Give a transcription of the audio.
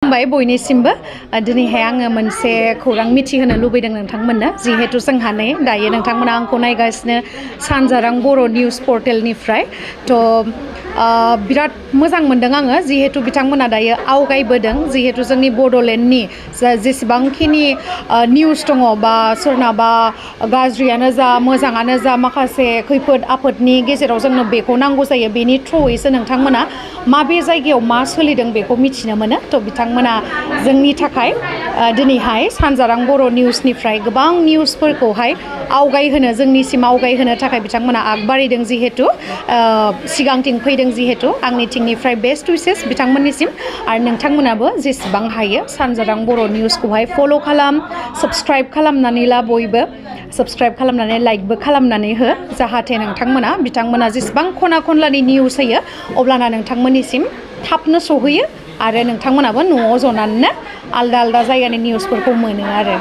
खुलुमबाय बयनिसिमबो दिनैहाय आङो मोनसे खौरां मिथिहोनो लुबैदों नोंथांमोननो जिहेतु जोंहा नै दायो नोंथांमोना आंखौ नायगासिनो सानजारां बर' निउस पर्टेलनिफ्राय बिराद मोजां मोनदों आङो जिहेतु बिथांमोना दायो आवगायबोदों जिहेतु जोंनि बड'लेण्डनि जेसेबांखिनि निउस दङ बा सोरनाबा गाज्रियानो जा मोजाङानो जा माखासे खैफोद आफोदनि गेजेराव जोंनो बेखौ नांगौ जायो बेनि थ्रुयैसो नोंथांमोना माबे जायगायाव मा सोलिदों बेखौ मिथिनो मोनो थ' बिथांमोना जोंनि थाखाय दिनैहाय सानजारां बर' निउसनिफ्राय गोबां निउसफोरखौहाय आवगायहोनो जोंनिसिम आवगायहोनो थाखाय बिथांमोना आगबारिदों जिहेतु सिगांथिं फैदों जिहेतु आंनिथिंनिफ्राय बेस्ट उइसेस बिथांमोननिसिम आरो नोंथांमोनाबो जेसेबां हायो सानजारां बर' निउसखौहाय फल' खालाम साबस्क्राइब खालामनानै ला बयबो साबस्क्राइब खालामनानै लाइकबो खालामनानै हो जाहाथे बिथांमोना जेसेबां खना खनलानि निउस होयो अब्लाना नोंथांमोननिसिम थाबनो सहैयो आरो नोंथांमोनाबो न'आव जनानैनो आलदा आलदा जायगानि निउसफोरखौ मोनो आरो